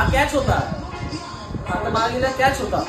हा कॅच होता, आता मागेला कॅच होता.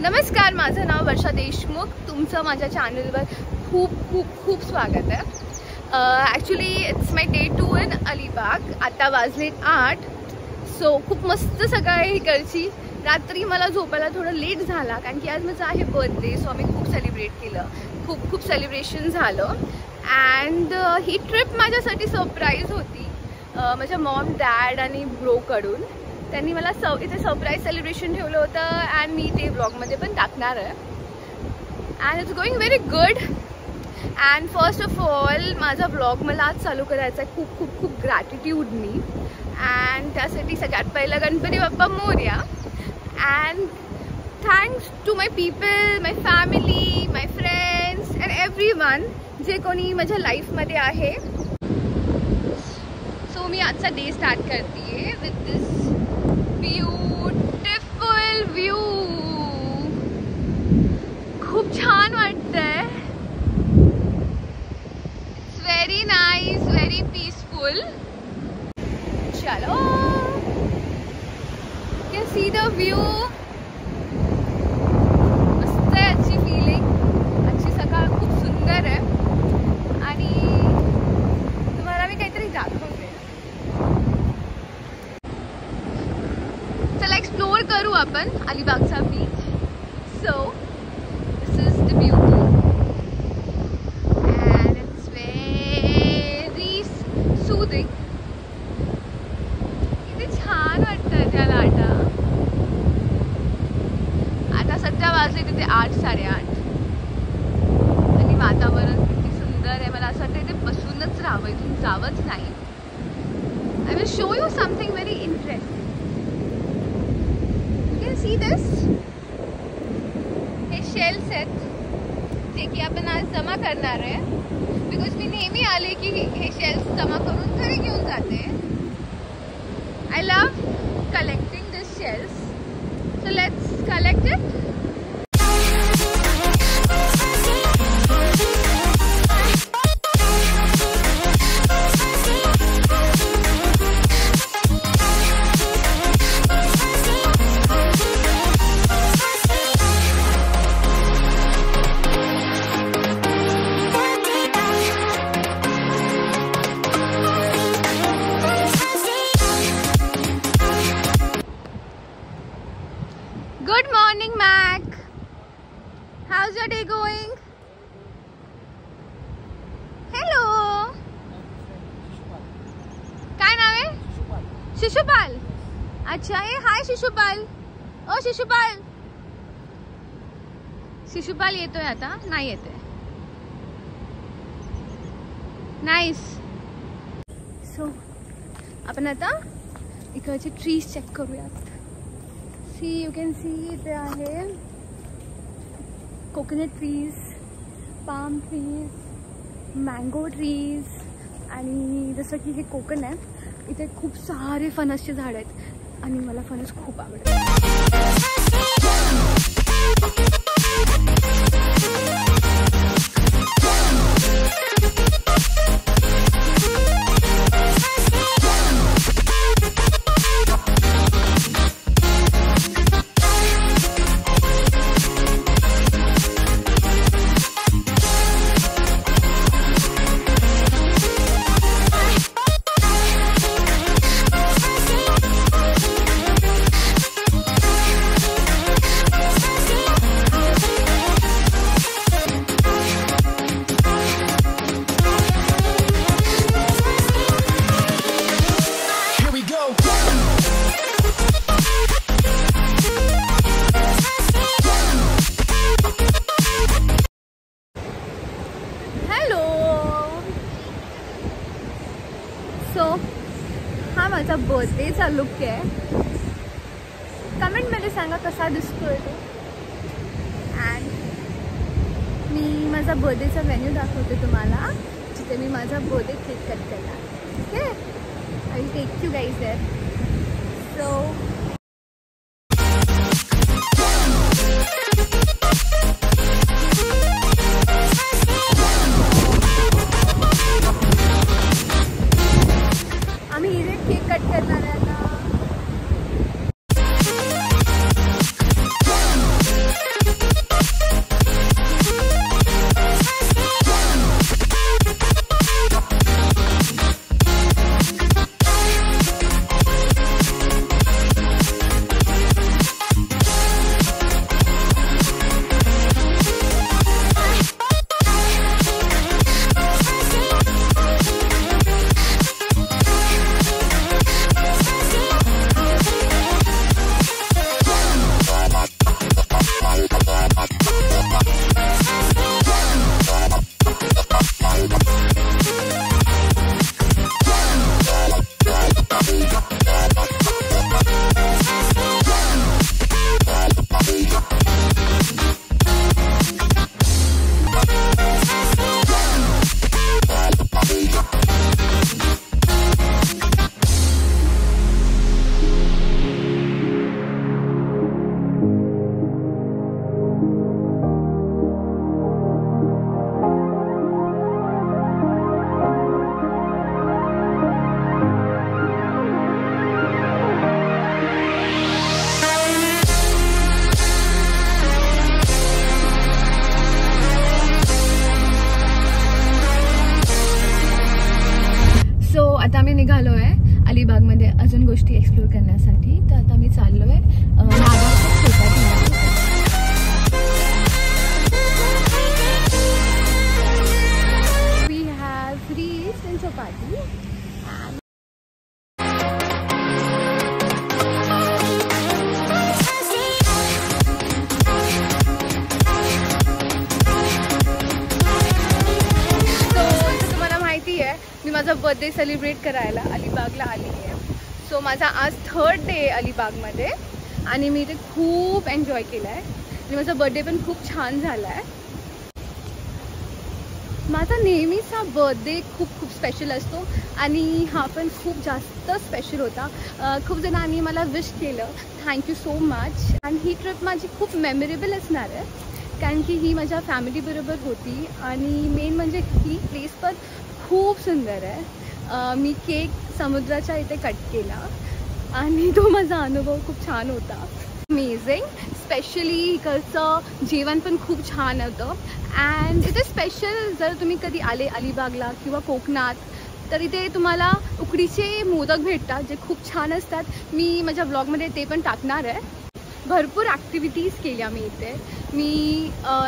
नमस्कार, माझं नाव वर्षा देशमुख. तुमचं माझ्या चॅनलवर खूप खूप खूप स्वागत आहे. Actually it's my day 2 in Alibag. आता वाजले 8. सो खूप मस्त सकाळी इकडची. रात्री मला झोपायला थोडं लेट झाला कारण की आज माझा आहे बर्थडे. सो आम्ही खूप सेलिब्रेट केलं, खूप सेलिब्रेशन झालं. अँड ही ट्रिप माझ्यासाठी सरप्राईज होती माझ्या मॉम, डॅड आणि ब्रोकडून. त्यांनी मला इथे सरप्राईज सेलिब्रेशन ठेवलं होतं अँड मी ते ब्लॉगमध्ये पण टाकणार आहे. And it's going very good. And first of all माझा ब्लॉग मला आज चालू करायचा आहे खूप खूप खूप ग्रॅटिट्यूडनी. अँड त्यासाठी सगळ्यात पहिलं Ganpati Bappa Morya. And thanks to my people, my family, my friends and everyone जे कोणी माझ्या लाईफमध्ये आहे. सो मी आजचा डे स्टार्ट करते विथ दिस ब्युटिफुल व्यू. खूप छान वाटतंय. It's very nice, very peaceful. चलो, you can see the view. मस्त आहे, अच्छी फीलिंग. आजची सकाळ खूप सुंदर आहे आणि तुम्हाला मी काहीतरी दाखवते. चला एक्सप्लोर करू आपण अलिबागचा beach. So this is the beauty and it's very soothing. किती छान वाटतं त्या लाटा. आता सध्या वाजले तिथे 8, 8:30 आणि वातावरण किती सुंदर आहे. मला असं वाटतं इथे बसूनच राहावं, इथून जावंच नाही. I will show you something very interesting. See this? हे शेल्स आहेत जे की आपण आज जमा करणार आहे. बिकॉज मी नेहमी आले की हे शेल्स जमा करून घरी घेऊन जाते. I love collecting this shells. So let's collect it. Good morning, Mac. How's your day going? Hello. काय नाव आहे? शिशुपाल. अच्छा, हे हाय शिशुपाल. ओ शिशुपाल. शिशुपाल येतोय आता? नाही येते. नाईस. सो आपण आता इकडचे ट्रीज चेक करूयात. You can see इथे आहे coconut trees, palm trees, mango trees आणि जसं की हे कोकण आहे, इथे खूप सारे फणसचे झाड आहेत आणि मला फणस खूप आवडतात. बर्थडेचा लुक आहे. कमेंटमध्ये सांगा कसा दिसतोय तो. अँड मी माझा बर्थडेचा मेन्यू दाखवते तुम्हाला, जिथे मी माझा बर्थडे केक कट केला. Okay, I will take you guys there. So आम्ही इथे केक कट करणार आहे आता. आता आम्ही निघालो आहे अलिबागमध्ये अजून गोष्टी एक्सप्लोर करण्यासाठी. तर आता आम्ही चाललो आहे नागावच्या चौपाटीला. We have reached in Chowpatty. मी माझा बर्थडे सेलिब्रेट करायला अलिबागला आली आहे. सो माझा आज 3rd डे अलिबागमध्ये आणि मी इथे खूप एन्जॉय केला आहे आणि माझा बर्थडे पण खूप छान झाला आहे. माझा नेहमीचा बर्थडे खूप स्पेशल असतो आणि हा पण खूप जास्त स्पेशल होता. खूप जणांनी मला विश केलं, थँक्यू सो मच. आणि ही ट्रिप माझी खूप मेमोरेबल असणार आहे कारण की ही माझ्या फॅमिलीबरोबर होती आणि मेन म्हणजे ही प्लेस पण खूप सुंदर आहे. मी केक समुद्राच्या इथे कट केला आणि तो माझा अनुभव खूप छान होता. अमेझिंग. स्पेशली इकडचं जेवण पण खूप छान होतं. अँड इथे स्पेशल जर तुम्ही कधी आले अलिबागला किंवा कोकणात तर इथे तुम्हाला उकडीचे मोदक भेटतात जे खूप छान असतात. मी माझ्या ब्लॉगमध्ये ते पण टाकणार आहे. भरपूर ॲक्टिव्हिटीज केल्या मी इथे. मी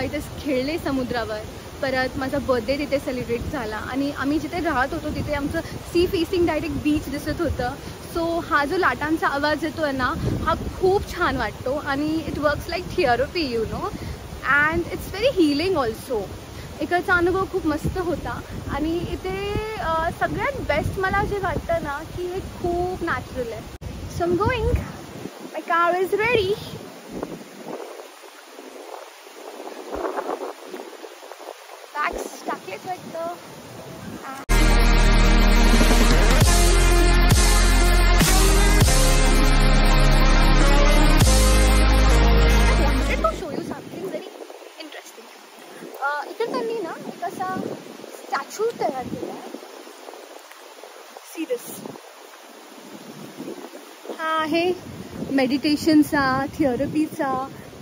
इथे खेळले समुद्रावर. परत माझा बर्थडे तिथे सेलिब्रेट झाला आणि आम्ही जिथे राहत होतो तिथे आमचं सी फेसिंग डायरेक्ट बीच दिसत होतं. सो हा जो लाटांचा आवाज येतो आहे ना, हा खूप छान वाटतो आणि it works like therapy you know. And it's very healing also. इकडचा अनुभव खूप मस्त होता आणि इथे सगळ्यात बेस्ट मला जे वाटतं ना की हे खूप नॅचरल आहे. So I am going. My car is ready. Bags टाकलेच वाटतं. इथे त्यांनी ना एक असा स्टॅच्यू तयार केला आहे. See this. हा आहे मेडिटेशनचा, थेरपीचा.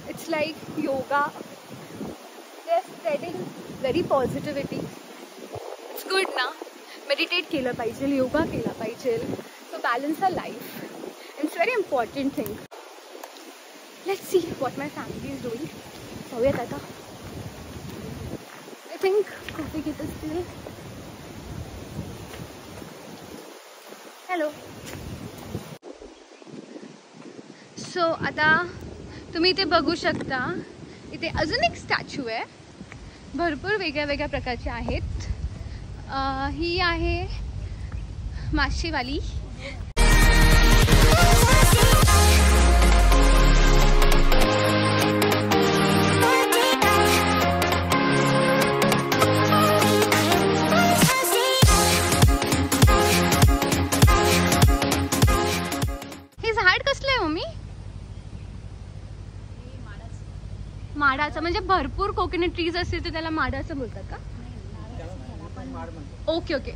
It's like yoga. They are spreading very positivity. It's good ना. मेडिटेट केलं पाहिजे, योगा केला पाहिजे to balance a life. It's very important thing. Let's see what my family is doing. पाहूयात आता. I think coffee घेत असतील. हॅलो. सो आता तुम्ही इथे बघू शकता, इथे अजून एक स्टॅच्यू आहे. भरपूर वेगळ्या वेगळ्या प्रकारचे आहेत. ही आहे माशीवाली. माडाचा म्हणजे भरपूर कोकोनट ट्रीज असतील तर त्याला माडाचं बोलतात का? Okay okay.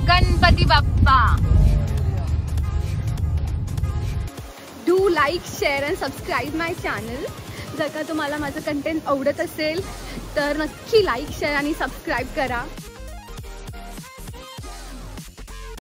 Ganpati Bappa. Do like share and subscribe my channel. जर का तुम्हाला माझं कंटेंट आवडत असेल तर नक्की लाईक शेअर आणि सबस्क्राईब करा.